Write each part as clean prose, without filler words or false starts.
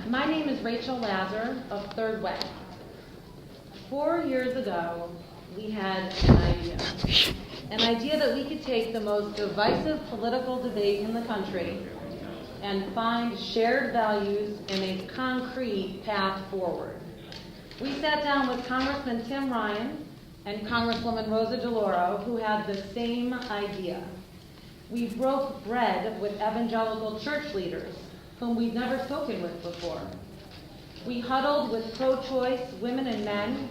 My name is Rachel Lazar of Third Way. 4 years ago, we had an idea that we could take the most divisive political debate in the country and find shared values and a concrete path forward. We sat down with Congressman Tim Ryan and Congresswoman Ryan-DeLauro, who had the same idea. We broke bread with evangelical church leaders, whom we'd never spoken with before. We huddled with pro-choice women and men,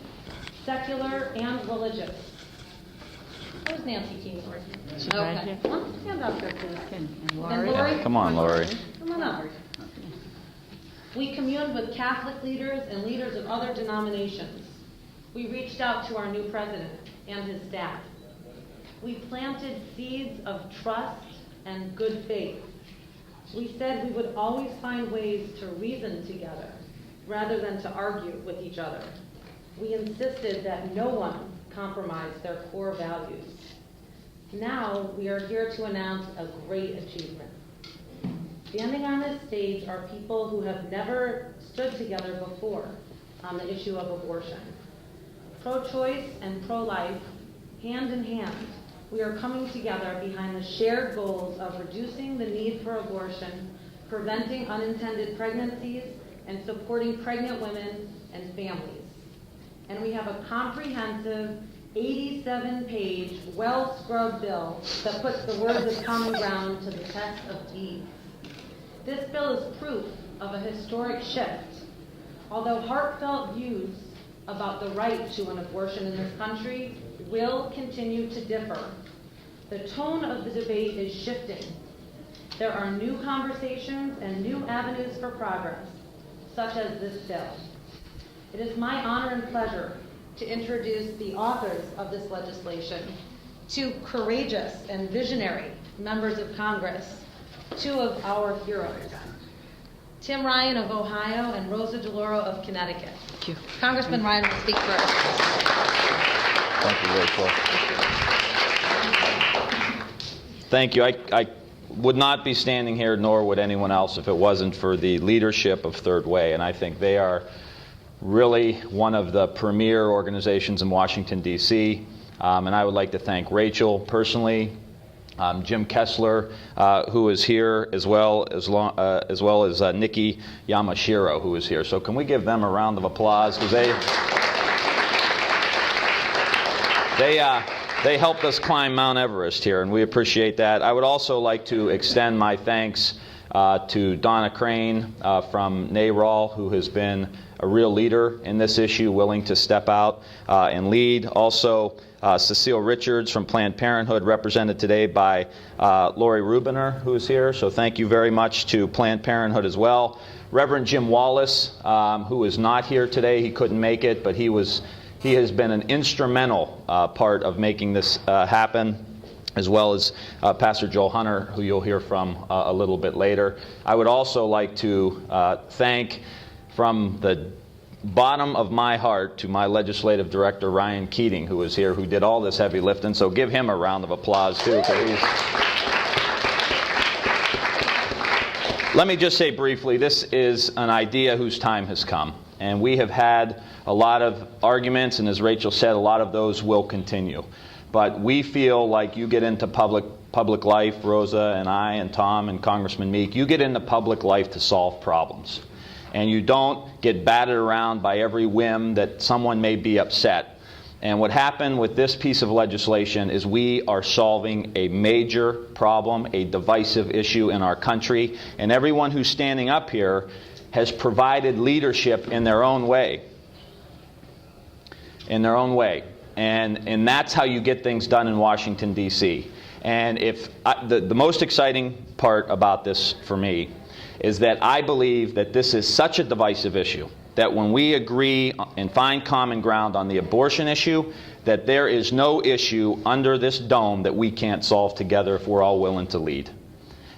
secular and religious. Where's Nancy King? Okay. Stand up here, please. And Lori? Come on, Lori. Come on up. We communed with Catholic leaders and leaders of other denominations. We reached out to our new president and his staff. We planted seeds of trust and good faith. We said we would always find ways to reason together rather than to argue with each other. We insisted that no one compromise their core values. Now we are here to announce a great achievement. Standing on this stage are people who have never stood together before on the issue of abortion. Pro-choice and pro-life, hand in hand, we are coming together behind the shared goals of reducing the need for abortion, preventing unintended pregnancies, and supporting pregnant women and families. And we have a comprehensive 87-page, well-scrubbed bill that puts the words of common ground to the test of deeds. This bill is proof of a historic shift. Although heartfelt views about the right to an abortion in this country will continue to differ, the tone of the debate is shifting. There are new conversations and new avenues for progress, such as this bill. It is my honor and pleasure to introduce the authors of this legislation, two courageous and visionary members of Congress, two of our heroes, Tim Ryan of Ohio and Ryan-DeLauro of Connecticut. Thank you. Congressman Ryan will speak first. Thank you, Rachel. Thank you. I would not be standing here, nor would anyone else, if it wasn't for the leadership of Third Way, and I think they are really one of the premier organizations in Washington, D.C., and I would like to thank Rachel personally, Jim Kessler, who is here, as well as Nikki Yamashiro, who is here. So can we give them a round of applause, because they helped us climb Mount Everest here, and we appreciate that. I would also like to extend my thanks to Donna Crane from NARAL, who has been a real leader in this issue, willing to step out and lead. Also, Cecile Richards from Planned Parenthood, represented today by Lori Rubiner, who is here. So thank you very much to Planned Parenthood as well. Reverend Jim Wallace, who is not here today. He couldn't make it, but he has been an instrumental part of making this happen, as well as Pastor Joel Hunter, who you'll hear from a little bit later. I would also like to thank, from the bottom of my heart, to my legislative director, Ryan Keating, who is here, who did all this heavy lifting. So give him a round of applause, too. Let me just say briefly, this is an idea whose time has come. And we have had a lot of arguments, and as Rachel said, a lot of those will continue. But we feel like you get into public life, Rosa and I and Tom and Congressman Meek, you get into public life to solve problems. And you don't get batted around by every whim that someone may be upset. And what happened with this piece of legislation is we are solving a major problem, a divisive issue in our country. And everyone who's standing up here has provided leadership in their own way. In their own way. And that's how you get things done in Washington, D.C. And the most exciting part about this for me is that I believe that this is such a divisive issue that when we agree and find common ground on the abortion issue, that there is no issue under this dome that we can't solve together if we're all willing to lead.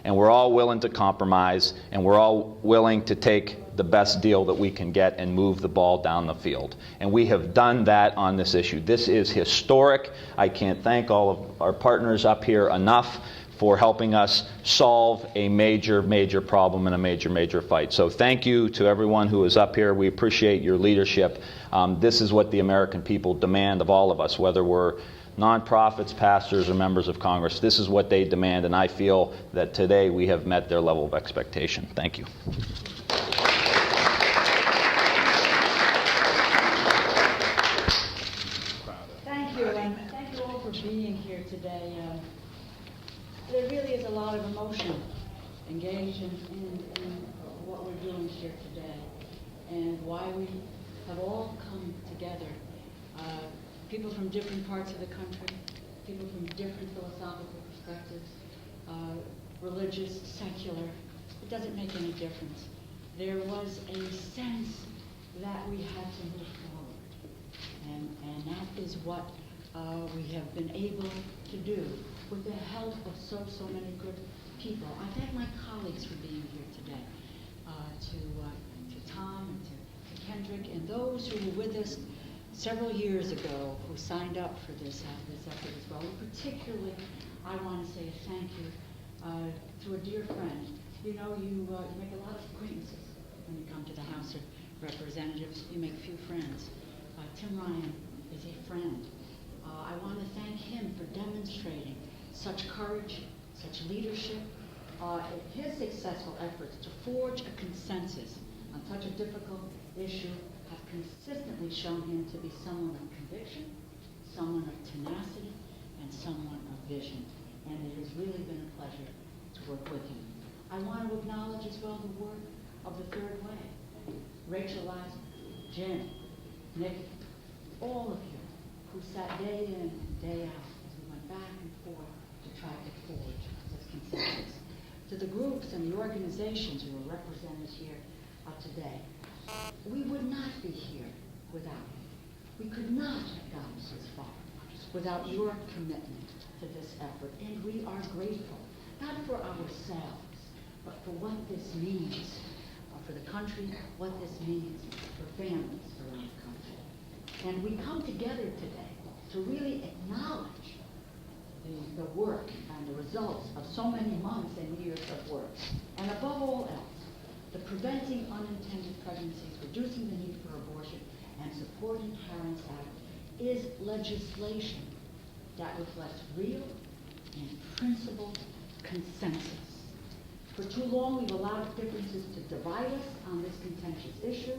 And we're all willing to compromise, and we're all willing to take the best deal that we can get and move the ball down the field. And we have done that on this issue. This is historic. I can't thank all of our partners up here enough for helping us solve a major, major problem and a major, major fight. So thank you to everyone who is up here. We appreciate your leadership. This is what the American people demand of all of us, whether we're nonprofits, pastors, or members of Congress. This is what they demand, and I feel that today we have met their level of expectation. Thank you. Thank you, and thank you all for being here today. There really is a lot of emotion engaged in what we're doing here today, and why we have all come together. People from different parts of the country, people from different philosophical perspectives, religious, secular. It doesn't make any difference. There was a sense that we had to move forward, and that is what we have been able to do with the help of so many good people. I thank my colleagues for being here today, to Tom and to Kendrick and those who were with us several years ago who signed up for this effort as well. And particularly, I want to say a thank you to a dear friend. You know, you make a lot of acquaintances when you come to the House of Representatives. You make few friends. Tim Ryan is a friend. I want to thank him for demonstrating such courage, such leadership, his successful efforts to forge a consensus on such a difficult issue have consistently shown him to be someone of conviction, someone of tenacity, and someone of vision. And it has really been a pleasure to work with him. I want to acknowledge as well the work of the Third Way. Rachel Lasker, Jim, Nick, all of you who sat day in and day out as we went back and forth to try to forge this consensus. To the groups and the organizations who are represented here today. We would not be here without you. We could not have gotten this far without your commitment to this effort. And we are grateful, not for ourselves, but for what this means for the country, what this means for families around the country. And we come together today to really acknowledge the work and the results of so many months and years of work. And above all else, the Preventing Unintended Pregnancies, Reducing the Need for Abortion, and Supporting Parents Act is legislation that reflects real and principled consensus. For too long, we've allowed differences to divide us on this contentious issue.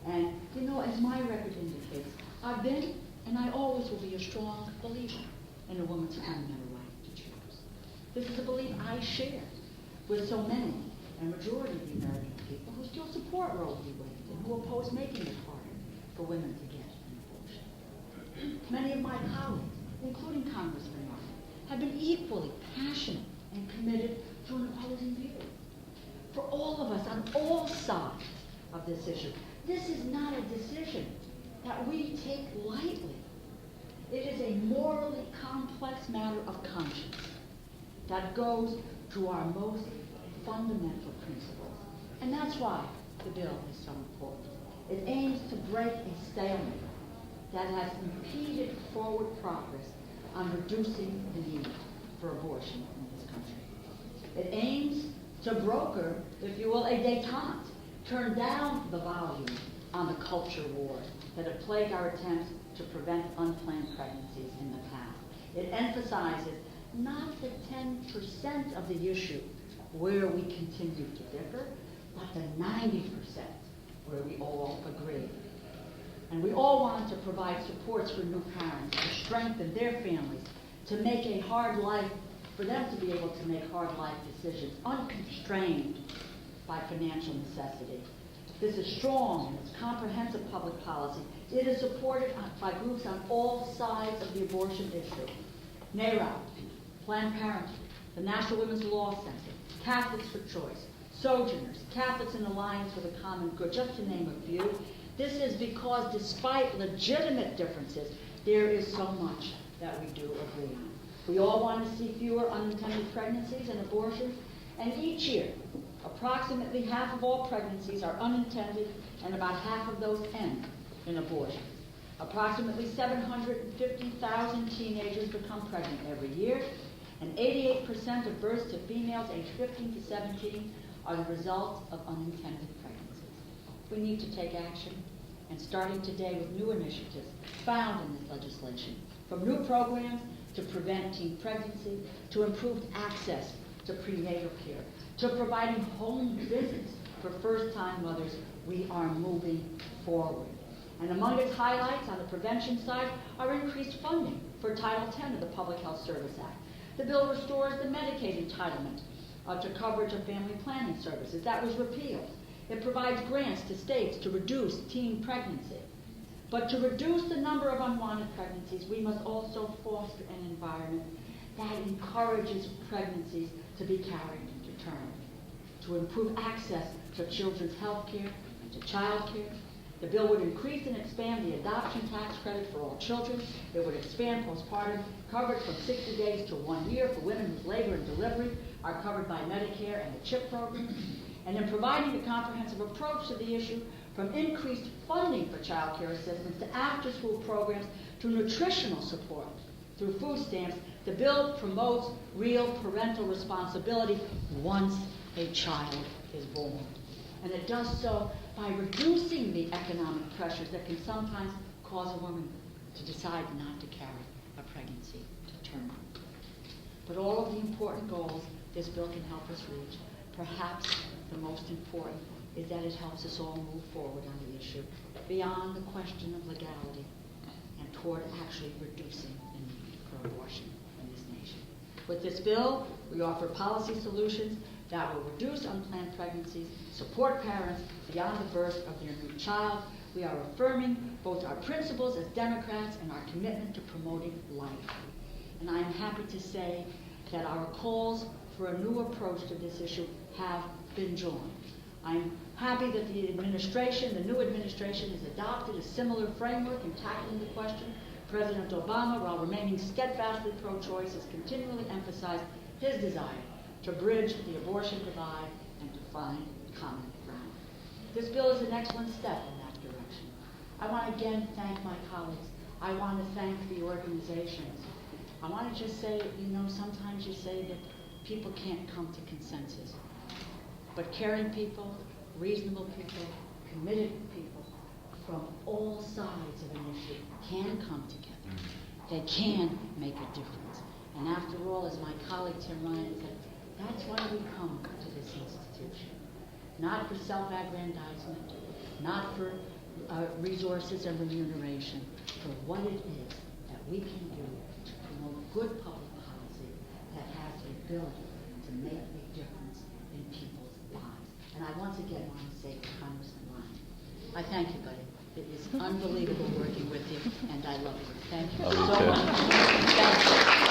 And, you know, as my record indicates, I've been, and I always will be, a strong believer in a woman's fundamental right to choose. This is a belief I share with so many, and majority of the American people who still support Roe v. Wade and who oppose making it harder for women to get an abortion. Many of my colleagues, including Congressman Ryan, have been equally passionate and committed to an opposing view. For all of us on all sides of this issue, this is not a decision that we take lightly. It is a morally complex matter of conscience that goes to our most fundamental principles. And that's why the bill is so important. It aims to break a stalemate that has impeded forward progress on reducing the need for abortion in this country. It aims to broker, if you will, a détente, turn down the volume on the culture war that have plagued our attempts to prevent unplanned pregnancies in the past. It emphasizes not the 10% of the issue where we continue to differ, but the 90% where we all agree. And we all want to provide supports for new parents to strengthen their families, to make a hard life, for them to be able to make hard life decisions unconstrained by financial necessity. This is strong and it's comprehensive public policy. It is supported by groups on all sides of the abortion issue. NARAL, Planned Parenthood, the National Women's Law Center, Catholics for Choice, Sojourners, Catholics in Alliance for the Common Good, just to name a few. This is because despite legitimate differences, there is so much that we do agree on. We all want to see fewer unintended pregnancies and abortions, and each year, approximately half of all pregnancies are unintended, and about half of those end in abortion. Approximately 750,000 teenagers become pregnant every year, And 88% of births to females aged 15 to 17 are the result of unintended pregnancies. We need to take action, and starting today with new initiatives found in this legislation, from new programs to prevent teen pregnancy, to improved access to prenatal care, to providing home visits for first-time mothers, we are moving forward. And among its highlights on the prevention side are increased funding for Title X of the Public Health Service Act. The bill restores the Medicaid entitlement to coverage of family planning services. That was repealed. It provides grants to states to reduce teen pregnancy. But to reduce the number of unwanted pregnancies, we must also foster an environment that encourages pregnancies to be carried to term. To improve access to children's health care and to child care. The bill would increase and expand the adoption tax credit for all children. It would expand postpartum coverage from 60 days to 1 year for women whose labor and delivery are covered by Medicare and the CHIP program. And in providing a comprehensive approach to the issue, from increased funding for child care assistance to after-school programs to nutritional support through food stamps, the bill promotes real parental responsibility once a child is born. And it does so by reducing the economic pressures that can sometimes cause a woman to decide not to carry a pregnancy to term. But all of the important goals this bill can help us reach, perhaps the most important is that it helps us all move forward on the issue beyond the question of legality and toward actually reducing the need for abortion in this nation. With this bill, we offer policy solutions that will reduce unplanned pregnancies, support parents beyond the birth of their new child. We are affirming both our principles as Democrats and our commitment to promoting life. And I am happy to say that our calls for a new approach to this issue have been joined. I'm happy that the new administration has adopted a similar framework in tackling the question. President Obama, while remaining steadfastly pro-choice, has continually emphasized his desire to bridge the abortion divide and to find common ground. This bill is an excellent step in that direction. I want to again thank my colleagues. I want to thank the organizations. I want to just say, sometimes you say that people can't come to consensus. But caring people, reasonable people, committed people from all sides of an issue can come together. They can make a difference. And after all, as my colleague Tim Ryan said, that's why we come to this institution. Not for self-aggrandizement, not for resources and remuneration, for what it is that we can do to promote good public policy that has the ability to make a difference in people's lives. And I once again want to say to Congressman Ryan, I thank you, buddy. It is unbelievable working with you, and I love you. Thank you so much. Thank you.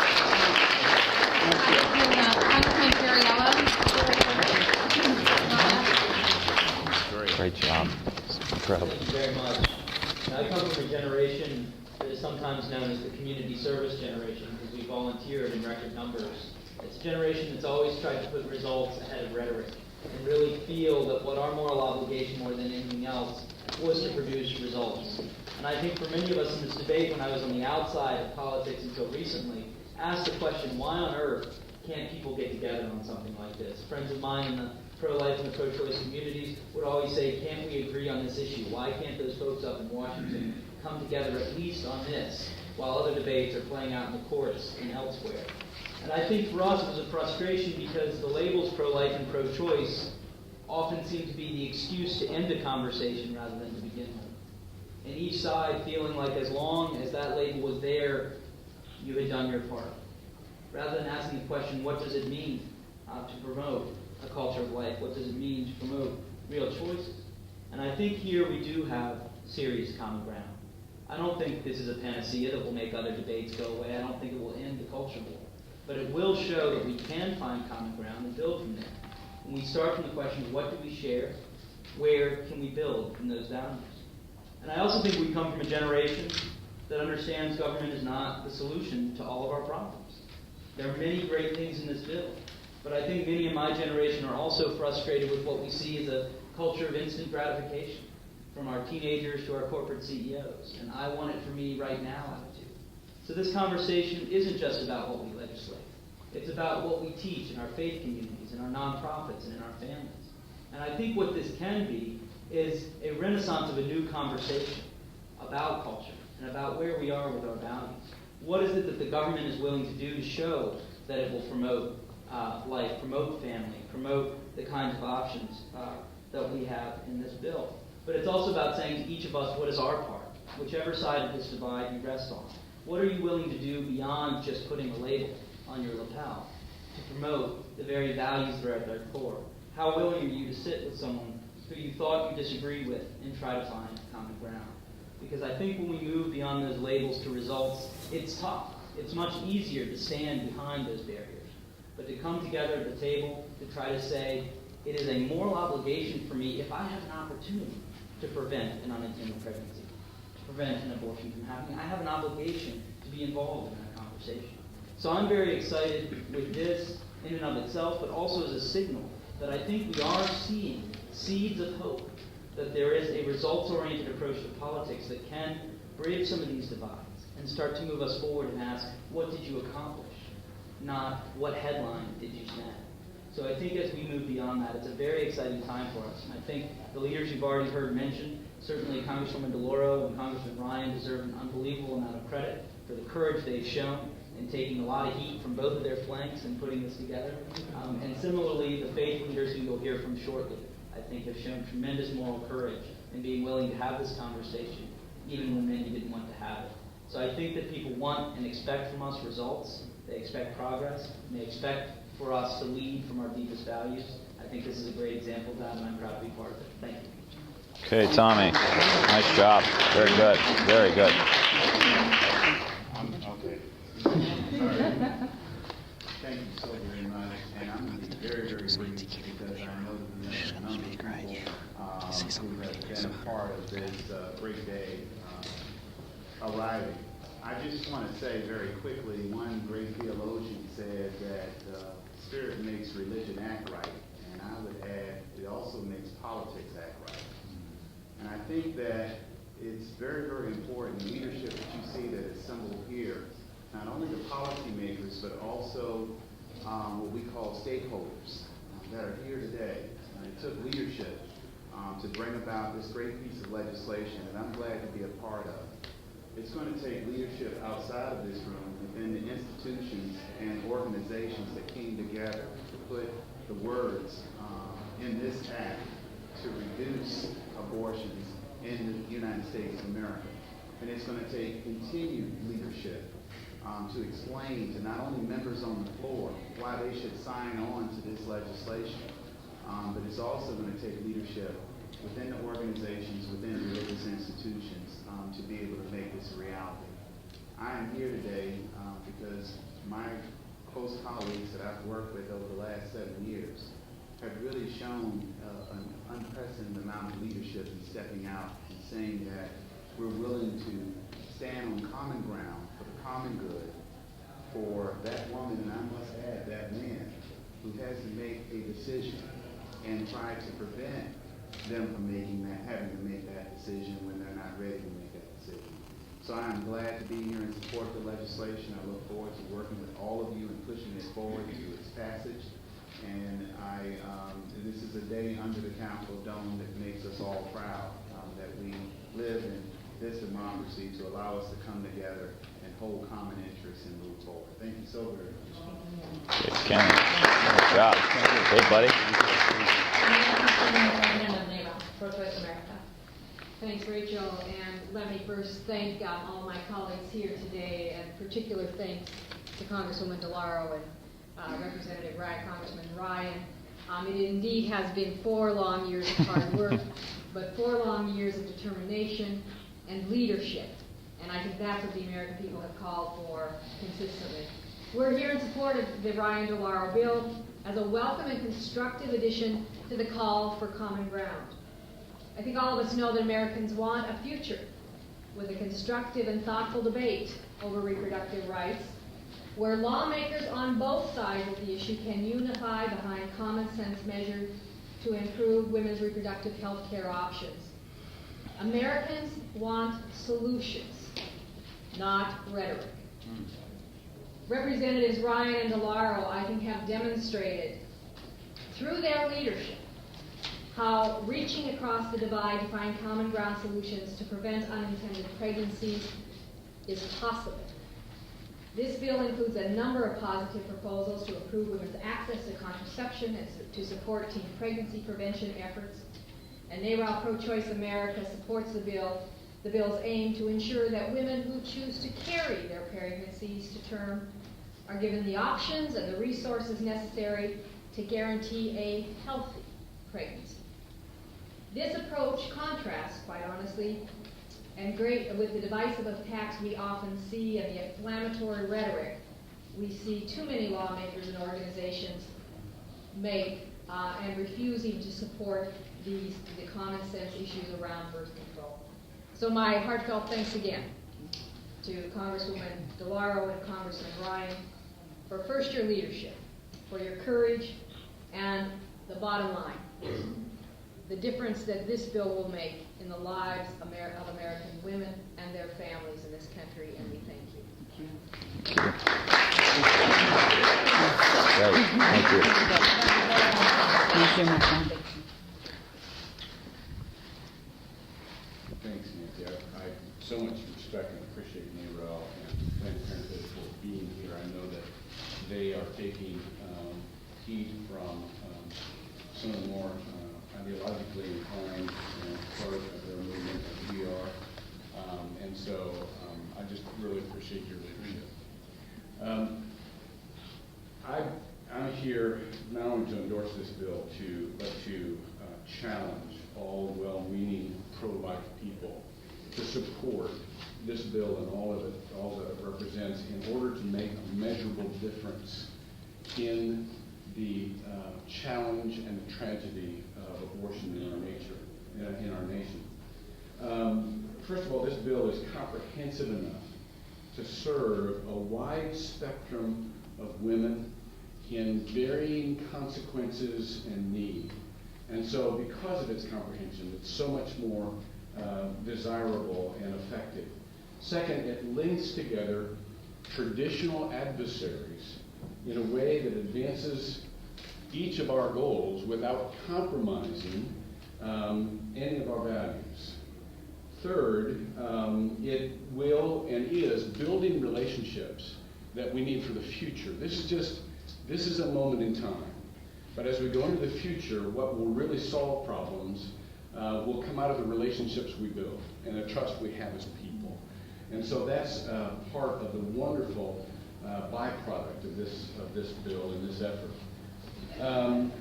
Congressman Ferriello. Great job. It's incredible. Thank you very much. I come from a generation that is sometimes known as the community service generation because we volunteered in record numbers. It's a generation that's always tried to put results ahead of rhetoric and really feel that what our moral obligation more than anything else was to produce results. And I think for many of us in this debate, when I was on the outside of politics until recently, asked the question, why on earth can't people get together on something like this? Friends of mine in the pro-life and the pro-choice communities would always say, can't we agree on this issue? Why can't those folks up in Washington come together at least on this, while other debates are playing out in the courts and elsewhere? And I think for us it was a frustration because the labels pro-life and pro-choice often seem to be the excuse to end a conversation rather than to begin one. And each side feeling like as long as that label was there, you had done your part. Rather than asking the question, what does it mean to promote a culture of life? What does it mean to promote real choices? And I think here we do have serious common ground. I don't think this is a panacea that will make other debates go away. I don't think it will end the culture war. But it will show that we can find common ground and build from there. When we start from the question of what do we share, where can we build from those boundaries? And I also think we come from a generation that understands government is not the solution to all of our problems. There are many great things in this bill, but I think many in my generation are also frustrated with what we see as a culture of instant gratification, from our teenagers to our corporate CEOs. And I want it for me right now, attitude. So this conversation isn't just about what we legislate. It's about what we teach in our faith communities, in our nonprofits, and in our families. And I think what this can be is a renaissance of a new conversation about culture and about where we are with our values. What is it that the government is willing to do to show that it will promote life, promote family, promote the kinds of options that we have in this bill? But it's also about saying to each of us, what is our part? Whichever side of this divide you rest on. What are you willing to do beyond just putting a label on your lapel to promote the very values that are at their core? How willing are you to sit with someone who you thought you disagreed with and try to find common ground? Because I think when we move beyond those labels to results, it's tough. It's much easier to stand behind those barriers. But to come together at the table to try to say, it is a moral obligation for me if I have an opportunity to prevent an unintended pregnancy, to prevent an abortion from happening, I have an obligation to be involved in that conversation. So I'm very excited with this in and of itself, but also as a signal that I think we are seeing seeds of hope, that there is a results-oriented approach to politics that can bridge some of these divides and start to move us forward and ask, what did you accomplish? Not what headline did you snag? So I think as we move beyond that, it's a very exciting time for us. And I think the leaders you've already heard mentioned, certainly Congresswoman DeLauro and Congressman Ryan deserve an unbelievable amount of credit for the courage they've shown in taking a lot of heat from both of their flanks and putting this together. And similarly, the faith leaders who you'll hear from shortly, I think have shown tremendous moral courage in being willing to have this conversation, even when many didn't want to have it. So I think that people want and expect from us results. They expect progress. And they expect for us to lead from our deepest values. I think this is a great example of that, and I'm proud to be part of it. Thank you. Okay, Tommy. Nice job. Very good. Very good. Okay. Thank you so very much. And I'm going to be very, very brief because I know that there's a number of people who have been a part of this great day arriving. I just want to say very quickly, one great theologian said that spirit makes religion act right. And I would add, it also makes politics act right. And I think that it's very, very important, the leadership that you see that is assembled here, not only the policymakers, but also what we call stakeholders that are here today. It took leadership to bring about this great piece of legislation, and I'm glad to be a part of. It's going to take leadership outside of this room, within the institutions and organizations that came together to put the words in this act to reduce abortions in the United States of America. And it's going to take continued leadership to explain to not only members on the floor why they should sign on to this legislation, but it's also going to take leadership within the organizations, within religious institutions, to be able to make this a reality. I am here today because my close colleagues that I've worked with over the last 7 years have really shown an unprecedented amount of leadership in stepping out and saying that we're willing to stand on common ground for the common good for that woman, and I must add that man, who has to make a decision and try to prevent them from having to make that decision when they're not ready to make that decision. So I'm glad to be here and support the legislation. I look forward to working with all of you and pushing it forward to its passage. And this is a day under the Capitol dome that makes us all proud that we live in this democracy to allow us to come together and hold common interests and move forward. Thank you so very much. Okay, Kenny. Good job. Hey, buddy. President of NARA, Pro-Choice America. Thanks, Rachel, and let me first thank all my colleagues here today, and particular thanks to Congresswoman DeLauro and Representative Ryan, Congressman Ryan. It indeed has been 4 long years of hard work, but 4 long years of determination and leadership, and I think that's what the American people have called for consistently. We're here in support of the Ryan-DeLauro bill as a welcome and constructive addition to the call for common ground. I think all of us know that Americans want a future with a constructive and thoughtful debate over reproductive rights, where lawmakers on both sides of the issue can unify behind common sense measures to improve women's reproductive health care options. Americans want solutions, not rhetoric. Representatives Ryan and DeLauro, I think, have demonstrated through their leadership how reaching across the divide to find common ground solutions to prevent unintended pregnancies is possible. This bill includes a number of positive proposals to improve women's access to contraception and to support teen pregnancy prevention efforts. And NARAL Pro-Choice America supports the bill's aim to ensure that women who choose to carry their pregnancies to term are given the options and the resources necessary to guarantee a healthy pregnancy. This approach contrasts, quite honestly, with the divisive attacks we often see and the inflammatory rhetoric we see too many lawmakers and organizations make and refusing to support the common sense issues around birth control. So my heartfelt thanks again to Congresswoman DeLauro and Congressman Ryan for first your leadership, for your courage, and the bottom line, the difference that this bill will make in the lives of American women and their families in this country, and we thank you. Great. Thank you. Thank you, my friend. Thanks, Nancy. I so much respect and appreciate NARAL and Planned Parenthood for being here. I know that they are taking heed from some of the more ideologically inclined part of their movement as we are. And so I just really appreciate your leadership. I'm here not only to endorse this bill, but to challenge all well-meaning pro-life people to support this bill and all that it represents in order to make a measurable difference in the challenge and the tragedy of abortion in our nation. First of all, this bill is comprehensive enough to serve a wide spectrum of women in varying consequences and need. And so because of its comprehension, it's so much more desirable and effective. Second, it links together traditional adversaries in a way that advances each of our goals without compromising any of our values. Third, it will and is building relationships that we need for the future. This is a moment in time. But as we go into the future, what will really solve problems will come out of the relationships we build and the trust we have as people. And so that's part of the wonderful byproduct of this bill and this effort. And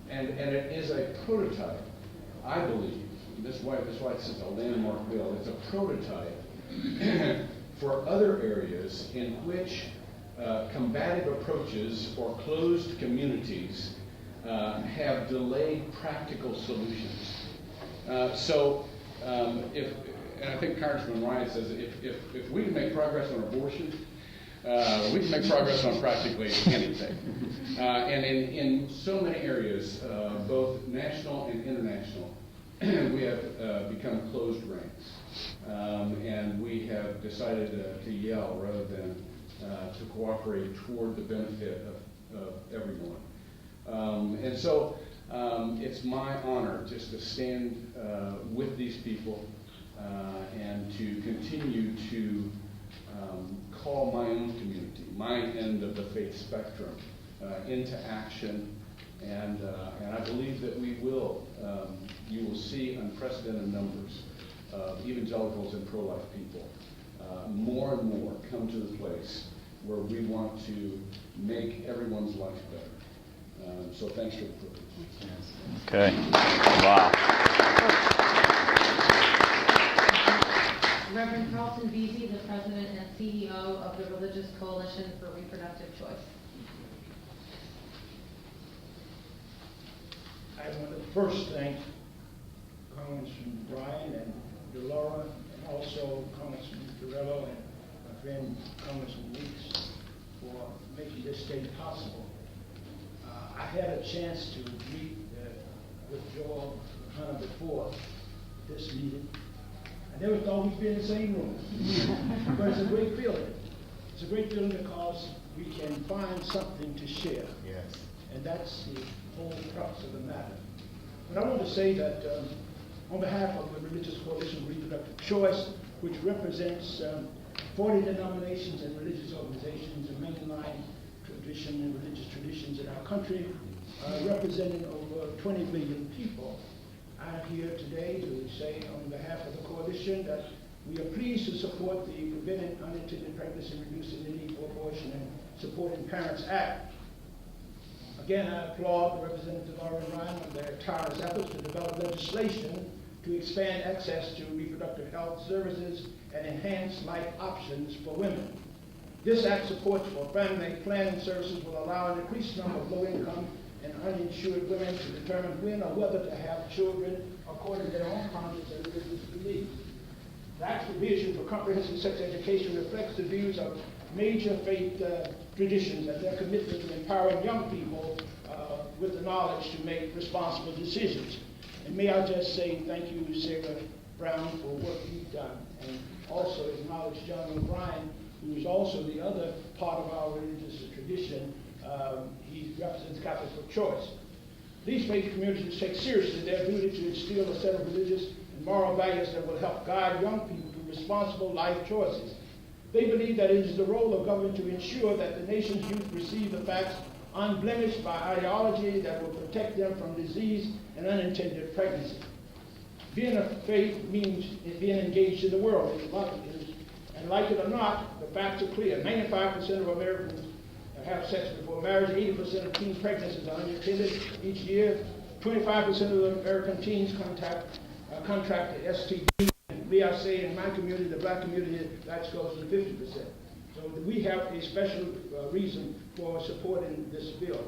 it is a prototype, I believe. That's why it's a landmark bill. It's a prototype for other areas in which combative approaches or closed communities have delayed practical solutions. And I think Congressman Ryan says if we can make progress on abortion, we can make progress on practically anything. And in so many areas, both national and international, we have become closed ranks. And we have decided to yell rather than to cooperate toward the benefit of everyone. And so it's my honor just to stand with these people and to continue to call my own community, my end of the faith spectrum, into action. And I believe that you will see unprecedented numbers of evangelicals and pro-life people more and more come to the place where we want to make everyone's life better. So thanks for the privilege. Okay. Wow. Reverend Carlton Veazey, the President and CEO of the Religious Coalition for Reproductive Choice. I want to first thank Congressman Ryan and DeLauro, and also Congressman Torello and my friend Congressman Weeks for making this day possible. I had a chance to meet with Joel Hunter before this meeting. I never thought we'd be in the same room, but it's a great feeling. It's a great feeling because we can find something to share. Yes. And that's the whole crux of the matter. But I want to say that on behalf of the Religious Coalition for Reproductive Choice, which represents 40 denominations and religious organizations and mainline tradition and religious traditions in our country, representing over 20 million people, I'm here today to say on behalf of the coalition that we are pleased to support the Preventing Unintended Pregnancy and Reducing the Need for Abortion and Supporting Parents Act. Again, I applaud Representative DeLauro and Ryan on their tireless efforts to develop legislation to expand access to reproductive health services and enhance life options for women. This act supports for family planning services will allow an increased number of low-income and uninsured women to determine when or whether to have children according to their own conscience and religious beliefs. The Act's provision for comprehensive sex education reflects the views of major faith traditions and their commitment to empowering young people with the knowledge to make responsible decisions. And may I just say thank you, Sarah Brown, for what you've done, and also acknowledge John O'Brien, who is also the other part of our religious tradition. He represents Catholics for Choice. These faith communities take seriously their duty to instill a set of religious and moral values that will help guide young people to responsible life choices. They believe that it is the role of government to ensure that the nation's youth receive the facts unblemished by ideology that will protect them from disease and unintended pregnancy. Being of faith means being engaged in the world, and like it or not, the facts are clear. 95% of Americans have sex before marriage, 80% of teen pregnancies are unintended each year, 25% of American teens contract STD. May I say, in my community, the black community, that goes to 50%. So we have a special reason for supporting this bill.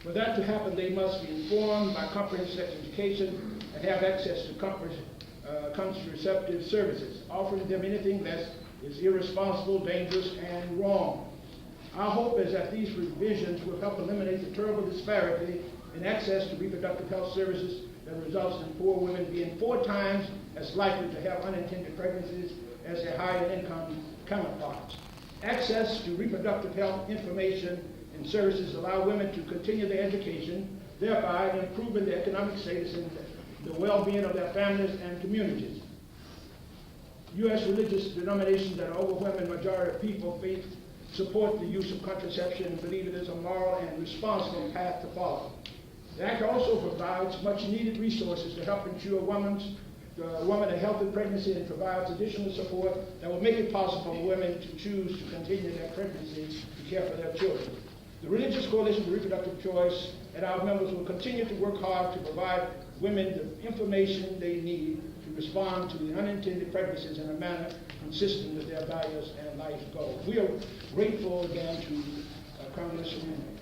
For that to happen, they must be informed by comprehensive sex education and have access to contraceptive services. Offering them anything less is irresponsible, dangerous, and wrong. Our hope is that these revisions will help eliminate the terrible disparity in access to reproductive health services that results in poor women being 4 times as likely to have unintended pregnancies as their higher income counterparts. Access to reproductive health information and services allow women to continue their education, thereby improving their economic status and the well-being of their families and communities. U.S. religious denominations that are overwhelming majority of people support the use of contraception and believe it is a moral and responsible path to follow. The Act also provides much needed resources to help ensure a woman a healthy pregnancy and provides additional support that will make it possible for women to choose to continue their pregnancy to care for their children. The Religious Coalition for Reproductive Choice and our members will continue to work hard to provide women the information they need to respond to the unintended pregnancies in a manner consistent with their values and life goals. We are grateful again to Congressman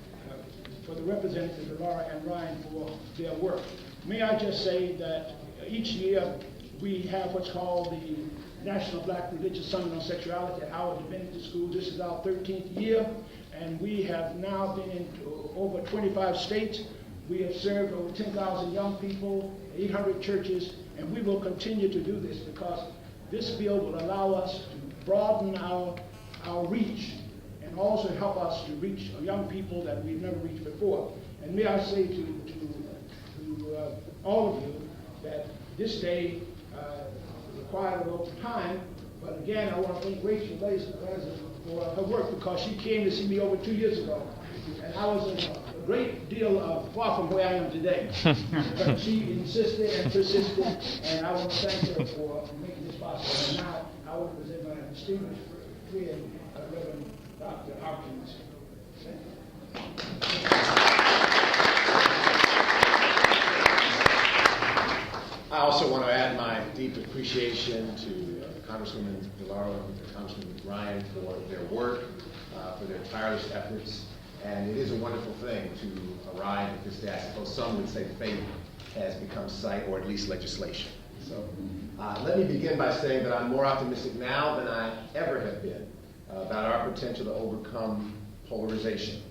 for the Representative DeLauro and Ryan for their work. May I just say that each year we have what's called the National Black Religious Summit on Sexuality at Howard Divinity School. This is our 13th year, and we have now been in over 25 states. We have served over 10,000 young people, 800 churches, and we will continue to do this because this bill will allow us to broaden our reach and also help us to reach young people that we've never reached before. And may I say to all of you that this day required a little time, but again, I want to thank Rachel Laser for her work because she came to see me over 2 years ago, and I was in a great deal far from where I am today. But she insisted and persisted, and I want to thank her for making this possible. And now I will present my distinguished friend, Reverend Dr. Hopkins. I also want to add my deep appreciation to Congresswoman DeLauro and Congressman Ryan for their work, for their tireless efforts. And it is a wonderful thing to arrive at this day. I suppose some would say faith has become sight, or at least legislation. So let me begin by saying that I'm more optimistic now than I ever have been about our potential to overcome polarization,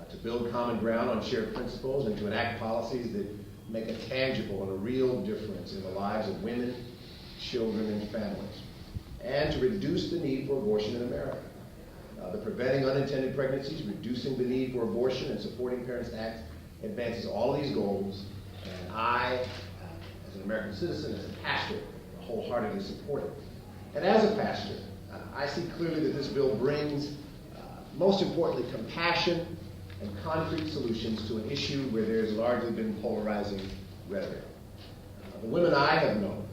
to build common ground on shared principles, and to enact policies that make a tangible and a real difference in the lives of women, children, and families, and to reduce the need for abortion in America. The Preventing Unintended Pregnancies, Reducing the Need for Abortion, and Supporting Parents Act advances all these goals, and I, as an American citizen, as a pastor, wholeheartedly support it. And as a pastor, I see clearly that this bill brings, most importantly, compassion and concrete solutions to an issue where there's largely been polarizing rhetoric. The women I have known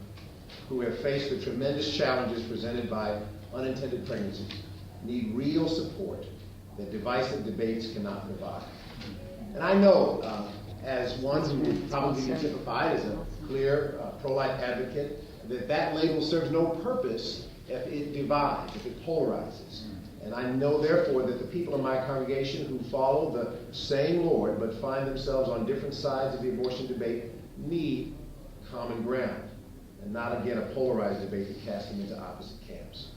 who have faced the tremendous challenges presented by unintended pregnancies need real support that divisive debates cannot provide. And I know, as one who would probably be typified as a clear pro-life advocate, that label serves no purpose if it divides, if it polarizes. And I know, therefore, that the people in my congregation who follow the same Lord but find themselves on different sides of the abortion debate need common ground, and not, again, a polarized debate that casts them into opposite camps.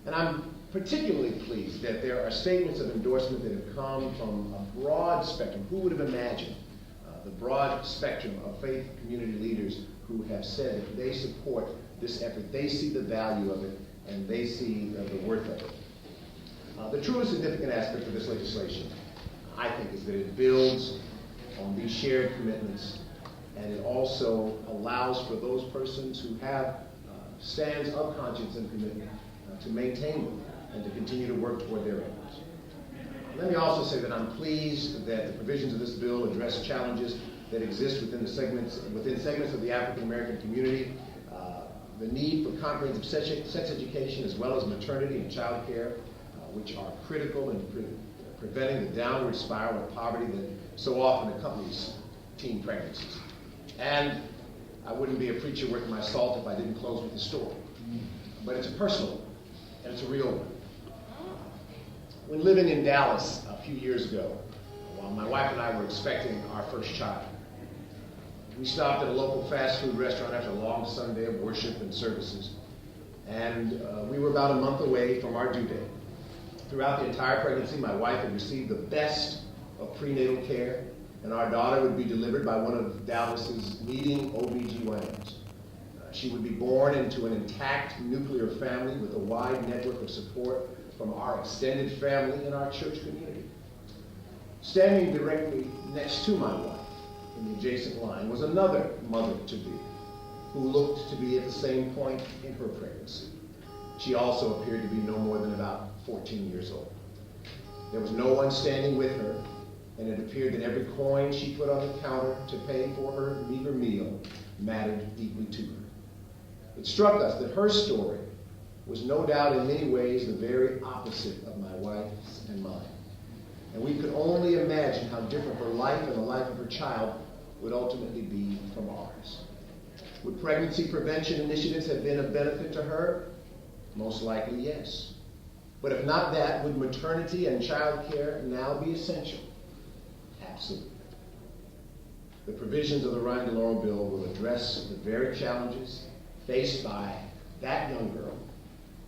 And I'm particularly pleased that there are statements of endorsement that have come from a broad spectrum. Who would have imagined the broad spectrum of faith community leaders who have said that they support this effort, they see the value of it, and they see the worth of it. The truly significant aspect of this legislation, I think, is that it builds on these shared commitments, and it also allows for those persons who have stands of conscience and commitment to maintain them and to continue to work toward their aims. Let me also say that I'm pleased that the provisions of this bill address challenges that exist within segments of the African American community. The need for comprehensive sex education, as well as maternity and child care, which are critical in preventing the downward spiral of poverty that so often accompanies teen pregnancies. And I wouldn't be a preacher worth my salt if I didn't close with a story. But it's a personal one, and it's a real one. When living in Dallas a few years ago, while my wife and I were expecting our first child, we stopped at a local fast food restaurant after a long Sunday of worship and services, and we were about a month away from our due date. Throughout the entire pregnancy, my wife had received the best of prenatal care, and our daughter would be delivered by one of Dallas's leading OBGYNs. She would be born into an intact nuclear family with a wide network of support from our extended family and our church community. Standing directly next to my wife in the adjacent line was another mother-to-be who looked to be at the same point in her pregnancy. She also appeared to be no more than about 14 years old. There was no one standing with her, and it appeared that every coin she put on the counter to pay for her meager meal mattered deeply to her. It struck us that her story was no doubt in many ways the very opposite of my wife's and mine. And we could only imagine how different her life and the life of her child would ultimately be from ours. Would pregnancy prevention initiatives have been of benefit to her? Most likely, yes. But if not that, would maternity and child care now be essential? Absolutely. The provisions of the Ryan-DeLauro bill will address the very challenges faced by that young girl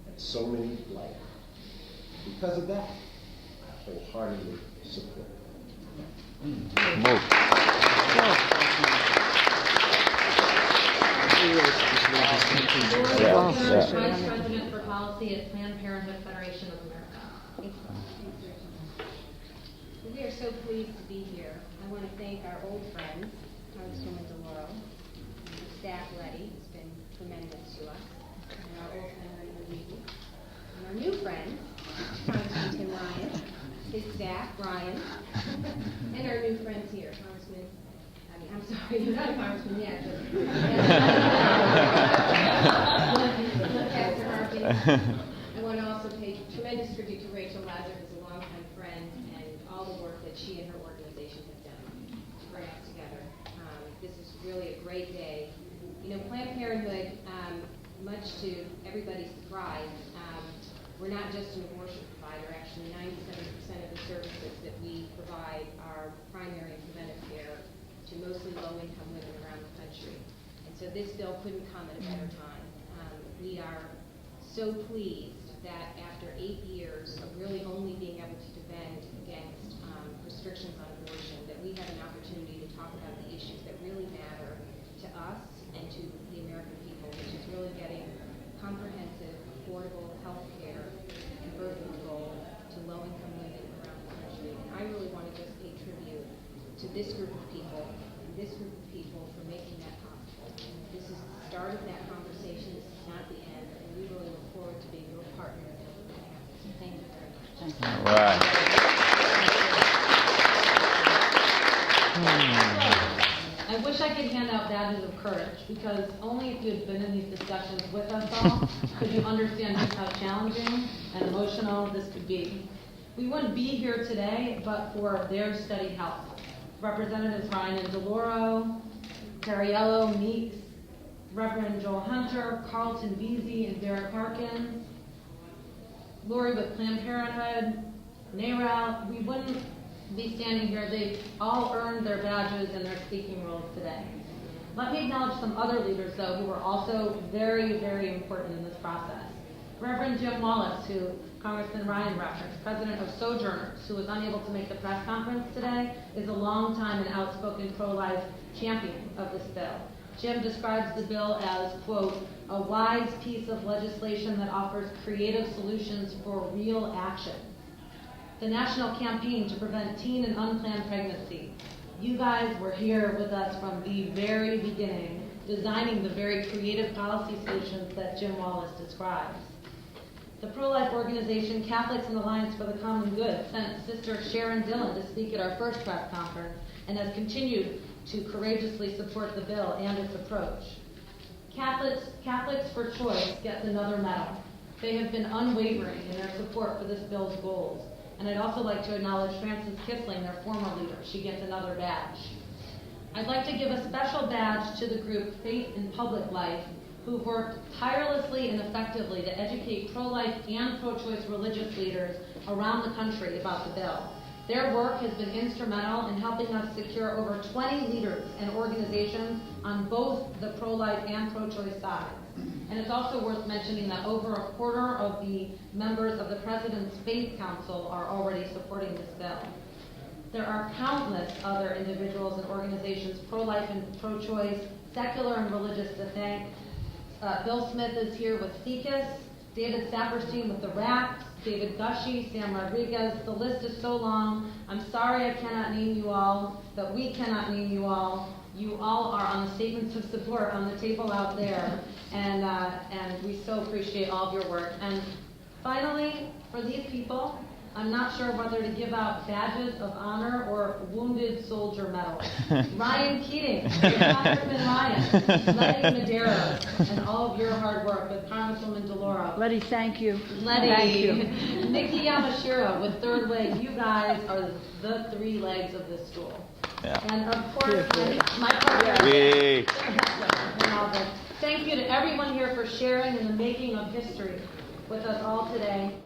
and so many like her. Because of that, I wholeheartedly support Vice President for Policy at Planned Parenthood Federation of America. We are so pleased to be here. I want to thank our old friends, Congresswoman DeLauro, and staff Letty, who's been tremendous to us, and our old friend Luigi, and our new friend, Congressman Ryan, his staff, Brian, and our new friends here, I'm sorry, you're not a congressman yet, but Pastor Harvey. I want to also pay tremendous tribute to Rachel Lazar, who's a longtime friend, and all the work that she and her organization have done to bring us together. This is really a great day. You know, Planned Parenthood, much to everybody's surprise, we're not just an abortion provider. Actually, 97% of the services that we provide are primary and preventive care to mostly low-income women around the country. And so this bill couldn't come at a better time. We are so pleased that after 8 years of really only being able to defend against restrictions on abortion, that we have an opportunity to talk about the issues that really matter to us and to the American people, which is really getting comprehensive, affordable health care and birth control to to this group of people, and this group of people for making that possible. This is the start of that conversation, this is not the end, and we really look forward to being your partner in that. So thank you very much. All right. I wish I could hand out badges of courage, because only if you had been in these discussions with us all could you understand just how challenging and emotional this could be. We wouldn't be here today but for their steady help. Representatives Ryan-DeLauro, Cariello, Meeks, Reverend Joel Hunter, Carlton Veazey, and Derek Harkins, Lori with Planned Parenthood, NARAL. We wouldn't be standing here. They've all earned their badges and their speaking roles today. Let me acknowledge some other leaders, though, who were also very, very important in this process. Reverend Jim Wallace, who Congressman Ryan referenced, president of Sojourners, who was unable to make the press conference today, is a longtime and outspoken pro-life champion of this bill. Jim describes the bill as, quote, a wise piece of legislation that offers creative solutions for real action. The national campaign to prevent teen and unplanned pregnancy. You guys were here with us from the very beginning, designing the very creative policy solutions that Jim Wallace describes. The pro-life organization Catholics in Alliance for the Common Good sent Sister Sharon Dillon to speak at our first press conference and has continued to courageously support the bill and its approach. Catholics for Choice gets another medal. They have been unwavering in their support for this bill's goals. And I'd also like to acknowledge Frances Kissling, their former leader. She gets another badge. I'd like to give a special badge to the group Faith in Public Life, who've worked tirelessly and effectively to educate pro-life and pro-choice religious leaders around the country about the bill. Their work has been instrumental in helping us secure over 20 leaders and organizations on both the pro-life and pro-choice sides. And it's also worth mentioning that over a quarter of the members of the President's Faith Council are already supporting this bill. There are countless other individuals and organizations, pro-life and pro-choice, secular and religious, to thank. Bill Smith is here with SECUS, David Saperstein with the RACs, David Gushy, Sam Rodriguez. The list is so long. I'm sorry I cannot name you all, but we cannot name you all. You all are on the statements of support on the table out there, and we so appreciate all of your work. And finally, for these people, I'm not sure whether to give out badges of honor or wounded soldier medals. Ryan Keating, Congressman Ryan, Letty Madera, and all of your hard work with Congresswoman DeLauro. Letty, thank you. Letty, Thank you. Nikki Yamashiro with Third Leg. You guys are the three legs of this stool. Yeah. And of course, my partner. Yay. Thank you to everyone here for sharing in the making of history with us all today.